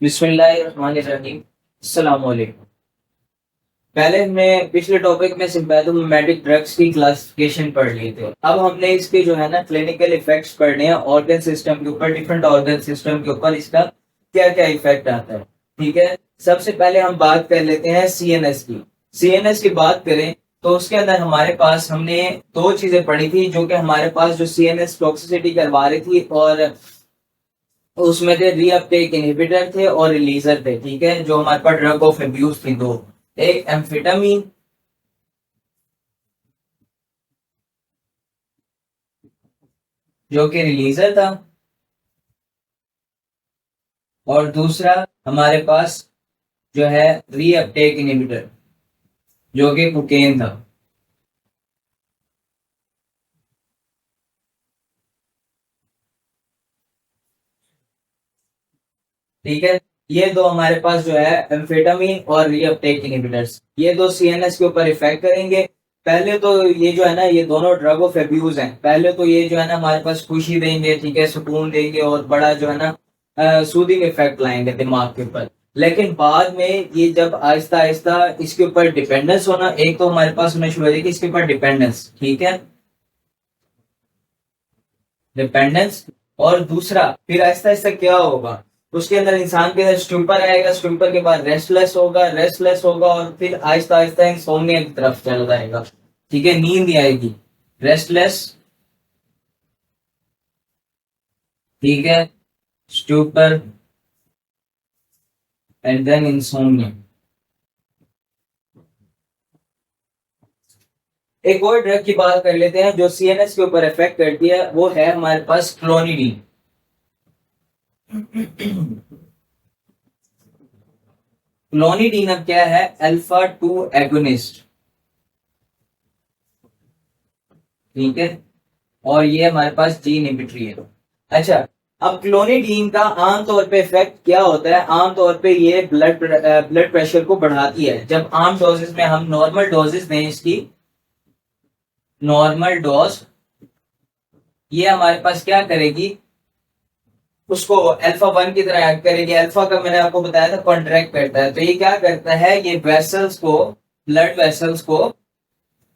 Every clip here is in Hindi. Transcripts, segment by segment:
बिस्मिल्लाहिर्रहमानिर्रहीम। अस्सलाम वालेकुम। पहले हमने पिछले टॉपिक में सिम्पैथोमिमेटिक ड्रग्स की क्लासिफिकेशन पढ़ लिए थे। अब हमने इसके जो है ना क्लिनिकल इफेक्ट्स पढ़ने हैं ऑर्गन सिस्टम के ऊपर, डिफरेंट ऑर्गन सिस्टम के ऊपर इसका क्या क्या इफेक्ट आता है। ठीक है, सबसे पहले हम बात कर लेते हैं सीएनएस की। सीएनएस की बात करें तो उसके अंदर हमारे पास हमने दो चीजें पढ़ी थी जो कि हमारे पास जो सीएनएस टॉक्सिसिटी करवा रही थी, और उसमें थे रीअपटेक इनहिबिटर थे और रिलीजर थे। ठीक है, जो हमारे पास ड्रग ऑफ एब्यूज थी दो, एक एम्फेटामिन जो कि रिलीजर था, और दूसरा हमारे पास जो है रीअपटेक इनहिबिटर जो कि कोकेन था। ठीक है, ये दो हमारे पास जो है एम्फेटामिन और रीअपटेक इनहिबिटर्स, ये दो सीएनएस के ऊपर इफेक्ट करेंगे। पहले तो ये जो है ना, ये दोनों ड्रग ऑफ एब्यूज हैं। पहले तो ये जो है ना हमारे पास खुशी देंगे, ठीक है, सुकून देंगे और बड़ा जो है ना सूदिंग इफेक्ट लाएंगे दिमाग के ऊपर। लेकिन बाद में ये जब आहिस्ता आहिस्ता इसके ऊपर डिपेंडेंस होना, एक तो हमारे पास होना शुरू हो जाएगी इसके ऊपर डिपेंडेंस। ठीक है, डिपेंडेंस। और दूसरा फिर आहिस्ता आहिस्ता क्या होगा, उसके अंदर इंसान के अंदर स्टूपर आएगा, स्टूपर के बाद रेस्टलेस होगा, रेस्टलेस होगा और फिर आहिस्ता आहिस्ता इंसोम्निया की तरफ चल जाएगा। ठीक है, नींद नहीं आएगी, रेस्टलेस, ठीक है, स्टूपर एंड देन इंसोम्निया। एक और ड्रग की बात कर लेते हैं जो सीएनएस के ऊपर इफेक्ट करती है, वो है हमारे पास क्लोनिडीन। क्लोनिडीन अब क्या है, अल्फा 2 एगोनिस्ट। ठीक है, और ये हमारे पास जी इनहिबिटरी है। अच्छा, अब क्लोनिडीन का आमतौर पे इफेक्ट क्या होता है, आमतौर पे ये ब्लड प्रेशर को बढ़ाती है। जब आम डोजेस में हम नॉर्मल डोजेस दें इसकी, नॉर्मल डोज, ये हमारे पास क्या करेगी, उसको अल्फा 1 की तरह एक्ट करेगी। अल्फा का मैंने आपको बताया था कॉन्ट्रैक्ट करता है, तो ये क्या करता है, ये वेसल्स को, ब्लड वेसल्स को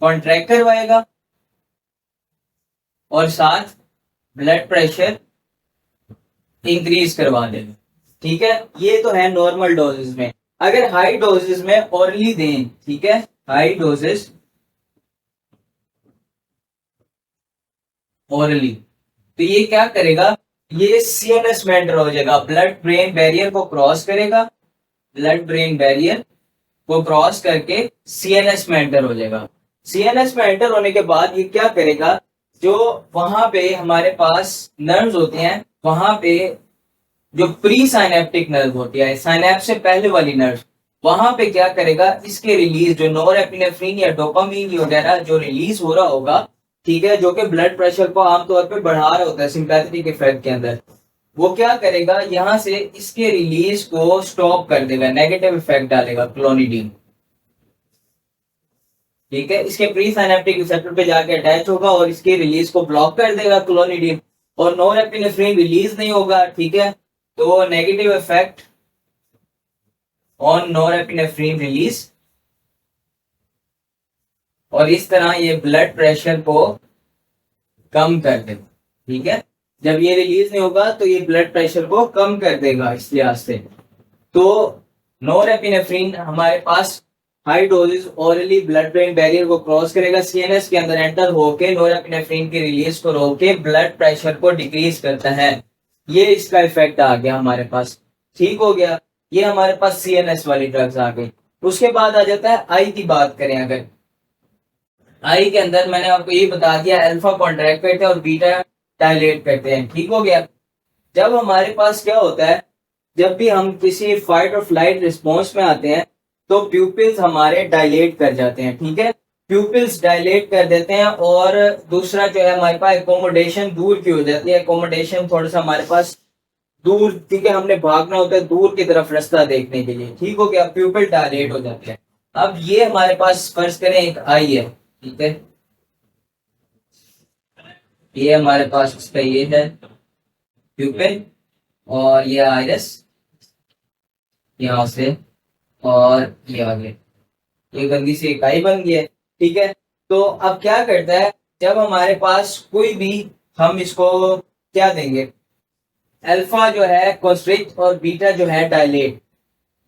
कॉन्ट्रैक्ट करवाएगा और साथ ब्लड प्रेशर इंक्रीज करवा देगा। ठीक है, ये तो है नॉर्मल डोजेस में। अगर हाई डोजेस में ओरली दें, ठीक है, हाई डोजेस ओरली, तो ये क्या करेगा, ये सीएनएस में एंटर हो जाएगा, ब्लड ब्रेन बैरियर को क्रॉस करेगा, ब्लड ब्रेन बैरियर को क्रॉस करके सीएनएस में एंटर हो जाएगा। सीएनएस में एंटर होने के बाद ये क्या करेगा, जो वहां पे हमारे पास नर्व्स होते हैं, वहां पे जो प्री साइनेप्टिक नर्व होती है, साइनेप्स से पहले वाली नर्व, वहां पे क्या करेगा, इसके रिलीज जो नोरेपिनेफ्रिन या डोपामीन वगैरह जो रिलीज हो रहा होगा, ठीक है, जो कि ब्लड प्रेशर को आमतौर पे बढ़ा रहा होता है सिंपैथेटिक इफेक्ट के अंदर, वो क्या करेगा, यहां से इसके रिलीज को स्टॉप कर देगा, नेगेटिव इफेक्ट डालेगा क्लोनिडीन। ठीक है, इसके प्री साइनेप्टिक रिसेप्टर पे जाके अटैच होगा और इसके रिलीज को ब्लॉक कर देगा क्लोनिडीन, और नोरेपिनेफ्रिन रिलीज नहीं होगा। ठीक है, तो negative effect on norepinephrine release, और इस तरह ये ब्लड प्रेशर को कम कर देगा। ठीक है, जब ये रिलीज नहीं होगा तो ये ब्लड प्रेशर को कम कर देगा इस लिहाज से। तो नोरेपिनेफ्रिन हमारे पास high doses orally blood brain barrier को क्रॉस करेगा, सीएनएस के अंदर एंटर होके नोरेपिनेफ्रिन की रिलीज को रोक के ब्लड प्रेशर को डिक्रीज करता है। ये इसका इफेक्ट आ गया हमारे पास। ठीक हो गया, ये हमारे पास सीएनएस वाली ड्रग्स आ गई। उसके बाद आ जाता है आई की बात करें। अगर आई के अंदर मैंने आपको ये बता दिया, अल्फा कॉन्ट्रैक्ट करते हैं और बीटा डायलेट करते हैं। ठीक हो गया, जब हमारे पास क्या होता है, जब भी हम किसी फाइट और फ्लाइट रिस्पॉन्स में आते हैं तो प्यूपिल्स हमारे डायलेट कर जाते हैं। ठीक है, प्यूपिल्स डायलेट कर देते हैं, और दूसरा जो है हमारे पास एकोमोडेशन दूर की हो जाती है, एकोमोडेशन थोड़ा सा हमारे पास दूर, ठीक है, हमने भागना होता है दूर की तरफ रास्ता देखने के लिए। ठीक हो गया, प्यूपिल डायलेट हो जाते हैं। अब ये हमारे पास फर्ज करें एक आई है, ठीक है, ये हमारे पास इसका ये है प्यूपिल और ये आइरिस, यहाँ से और ये आगे, ये गंदी सी इकाई बन गई है। ठीक है, तो अब क्या करता है, जब हमारे पास कोई भी, हम इसको क्या देंगे, अल्फा जो है कॉन्स्ट्रिक्ट और बीटा जो है डायलेट।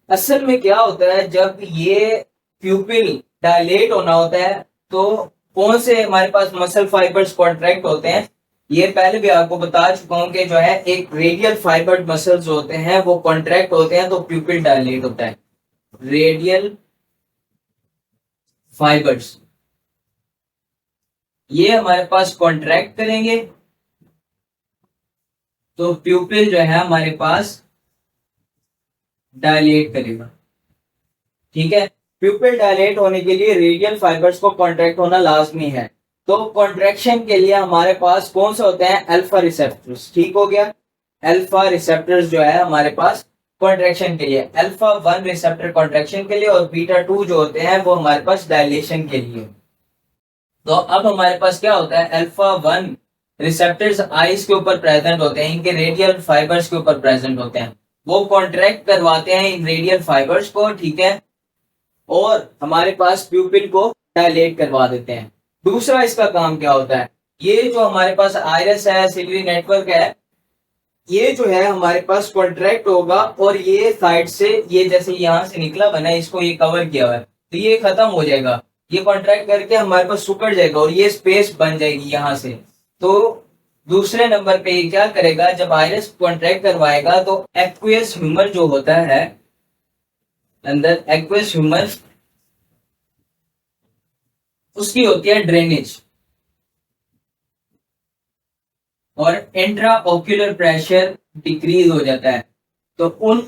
असल में क्या होता है, जब ये प्यूपिल डायलेट होना होता है तो कौन से हमारे पास मसल फाइबर्स कॉन्ट्रैक्ट होते हैं, ये पहले भी आपको बता चुका हूं कि जो है एक रेडियल फाइबर मसल्स होते हैं वो कॉन्ट्रैक्ट होते हैं तो प्यूपिल डायलेट होता है। रेडियल फाइबर्स ये हमारे पास कॉन्ट्रैक्ट करेंगे तो प्यूपिल जो है हमारे पास डायलेट करेगा। ठीक है, प्यूपिल डायलेट होने के लिए रेडियल फाइबर्स को कॉन्ट्रैक्ट होना लाजमी है। तो कॉन्ट्रैक्शन के लिए हमारे पास कौन से होते हैं, अल्फा रिसेप्टर्स। ठीक हो गया, अल्फा रिसेप्टर्स जो है हमारे पास कॉन्ट्रैक्शन के लिए, अल्फा 1 रिसेप्टर कॉन्ट्रैक्शन के लिए और बीटा 2 जो होते हैं वो हमारे पास डायलेशन के लिए। तो अब हमारे पास क्या होता है, अल्फा 1 रिसेप्टर्स आइस के ऊपर प्रेजेंट होते हैं, इनके रेडियल फाइबर्स के ऊपर प्रेजेंट होते हैं, वो कॉन्ट्रैक्ट करवाते हैं इन रेडियल फाइबर्स को। ठीक है, और हमारे पास प्यूपिल को डायलेट करवा देते हैं। दूसरा इसका काम क्या होता है, ये जो हमारे पास आयरस है, सिलियरी नेटवर्क है, ये जो है हमारे पास कॉन्ट्रैक्ट होगा और ये साइड से, ये जैसे यहाँ से निकला बना है, इसको ये कवर किया हुआ है तो ये खत्म हो जाएगा, ये कॉन्ट्रैक्ट करके हमारे पास सुकड़ जाएगा और ये स्पेस बन जाएगी यहाँ से। तो दूसरे नंबर पे ये क्या करेगा, जब आयरस कॉन्ट्रैक्ट करवाएगा तो एक्वियस ह्यूमर जो होता है अंदर, एक्वियस ह्यूमर उसकी होती है ड्रेनेज और इंट्रा ऑक्यूलर प्रेशर डिक्रीज हो जाता है। तो उन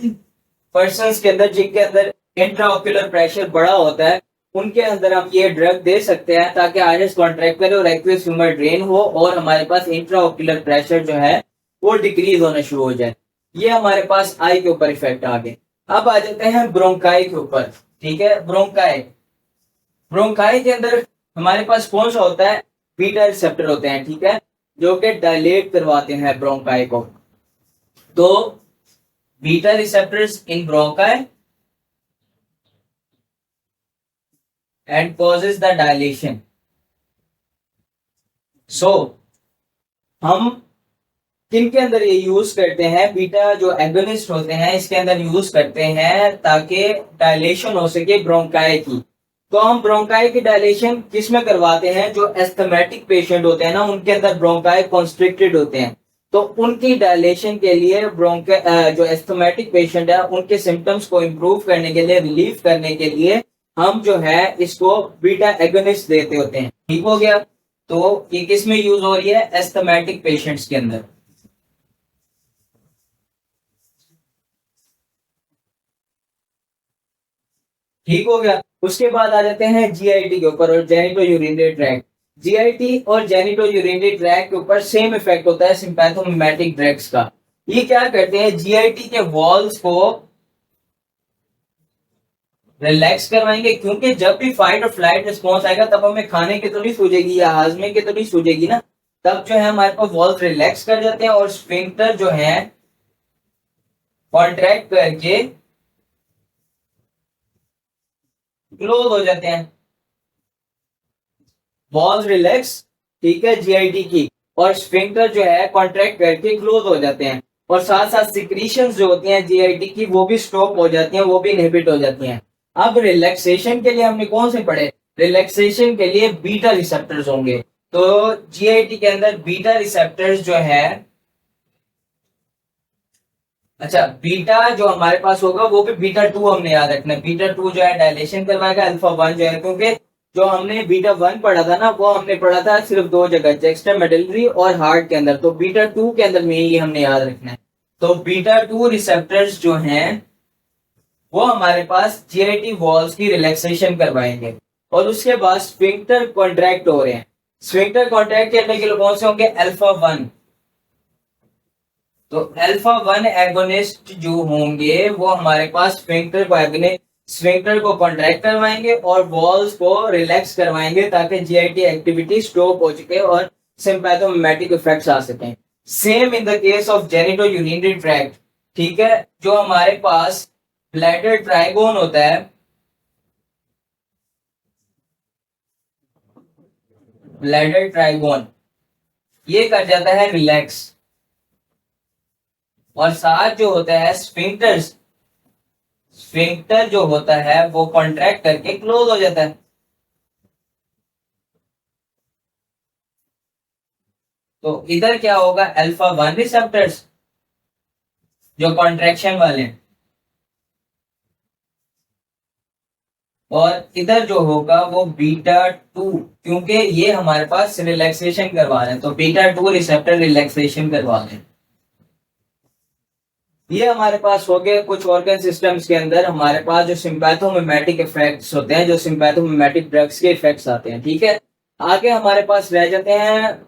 पर्सन्स के अंदर जिनके अंदर इंट्रा ऑक्यूलर प्रेशर बड़ा होता है उनके अंदर हम ये ड्रग दे सकते हैं ताकि आयरस कॉन्ट्रैक्ट करे और एक्वियस ह्यूमर ड्रेन हो और हमारे पास इंट्रा ऑक्यूलर प्रेशर जो है वो डिक्रीज होना शुरू हो जाए। ये हमारे पास आई के ऊपर इफेक्ट आ गए। अब आ जाते हैं ब्रोंकाई के ऊपर। ठीक है, ब्रोंकाई, ब्रोंकाई के अंदर हमारे पास कौन सा होता है, बीटा रिसेप्टर होते हैं। ठीक है, जो कि डायलेट करवाते हैं ब्रोंकाई को। तो beta receptors in bronchi and causes the dilation. So हम किन के अंदर ये यूज करते हैं, बीटा जो एगोनिस्ट होते हैं इसके अंदर यूज करते हैं ताकि डायलेशन हो सके ब्रोंकाई की। तो हम ब्रोंकाई की डायलेशन किस में करवाते हैं, जो एस्थमेटिक पेशेंट होते हैं ना उनके अंदर ब्रोंकाई कॉन्स्ट्रिक्टेड होते हैं तो उनकी डायलेशन के लिए ब्रोंकाई जो एस्थमेटिक पेशेंट है उनके सिम्टम्स को इम्प्रूव करने के लिए, रिलीफ करने के लिए हम जो है इसको बीटा एगोनिस्ट देते होते हैं। ठीक हो गया, तो ये किस में यूज हो रही है, एस्थमेटिक पेशेंट्स के अंदर। ठीक हो गया, उसके बाद आ जाते हैं जीआईटी के ऊपर और जेनिटो यूरिनरी ट्रैक्ट। जीआईटी और जेनिटो यूरिनरी ट्रैक्ट के ऊपर सेम इफेक्ट होता है सिंपैथोमिमेटिक ड्रग्स का। ये क्या करते हैं, जीआईटी के वॉल्स को रिलैक्स करवाएंगे, क्योंकि जब भी फाइट और फ्लाइट रिस्पॉन्स आएगा तब हमें खाने की तो नहीं सूझेगी या हाजमे की तो नहीं सूझेगी ना, तब जो है हमारे पास वॉल्स रिलैक्स कर जाते हैं और स्फिंक्टर जो है कॉन्ट्रैक्ट करके क्लोज हो जाते हैं। वॉल्स रिलैक्स, ठीक है, जीआईटी की, और स्फिंक्टर जो है कॉन्ट्रैक्ट करके क्लोज हो जाते हैं और साथ साथ सिक्रीशंस जो होती हैं जीआईटी की वो भी स्टॉप हो जाती हैं, वो भी इनहिबिट हो जाती हैं। अब रिलैक्सेशन के लिए हमने कौन से पढ़े, रिलैक्सेशन के लिए बीटा रिसेप्टर्स होंगे। तो जीआईटी के अंदर बीटा रिसेप्टर्स जो है, अच्छा बीटा जो हमारे पास होगा वो भी बीटा 2 हमने याद रखना है। बीटा 2 जो है डायलेशन करवाएगा, अल्फा 1 जो है, क्योंकि जो हमने बीटा 1 पढ़ा था ना वो हमने पढ़ा था सिर्फ दो जगह, एक्स्ट्रा मेडलरी और हार्ट के अंदर, तो बीटा 2 के अंदर मेनली हमने याद रखना है। तो बीटा 2 रिसेप्टर्स जो हैं वो हमारे पास जीआईटी वॉल्स की रिलैक्सेशन करवाएंगे और उसके बाद स्फिंक्टर कॉन्ट्रैक्ट हो रहे हैं। स्फिंक्टर कॉन्ट्रैक्ट करने के लिए कौन से होंगे, अल्फा 1। तो अल्फा 1 एगोनिस्ट जो होंगे वो हमारे पास स्फिंक्टर को कॉन्ट्रैक्ट करवाएंगे और वॉल्स को रिलैक्स करवाएंगे ताकि जीआईटी एक्टिविटी स्टॉप हो सके और सिंपैथोमिमेटिक इफेक्ट्स आ सकें। Same in the case of genito urinary tract. ठीक है, जो हमारे पास ब्लैडर ट्राइगोन होता है, ब्लैडर ट्राइगोन, ये कर जाता है रिलैक्स, और साथ जो होता है स्फिंक्टर, स्फिंक्टर जो होता है वो कॉन्ट्रैक्ट करके क्लोज हो जाता है। तो इधर क्या होगा, अल्फा 1 रिसेप्टर्स जो कॉन्ट्रैक्शन वाले हैं, और इधर जो होगा वो बीटा 2, क्योंकि ये हमारे पास रिलैक्सेशन करवा रहे हैं, तो बीटा 2 रिसेप्टर रिलैक्सेशन करवा रहे हैं। ये हमारे पास हो गए कुछ ऑर्गन सिस्टम्स के अंदर हमारे पास जो सिंपैथोमिमेटिक इफेक्ट्स होते हैं, जो सिंपैथोमिमेटिक ड्रग्स के इफेक्ट्स आते हैं। ठीक है, आगे हमारे पास रह जाते हैं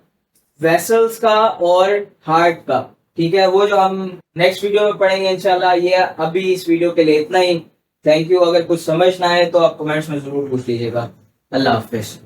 वेसल्स का और हार्ट का। ठीक है, वो जो हम नेक्स्ट वीडियो में पढ़ेंगे इंशाल्लाह। ये अभी इस वीडियो के लिए इतना ही। Thank you. अगर कुछ समझ ना आए तो आप कमेंट्स में जरूर पूछ लीजिएगा। अल्लाह हाफिज।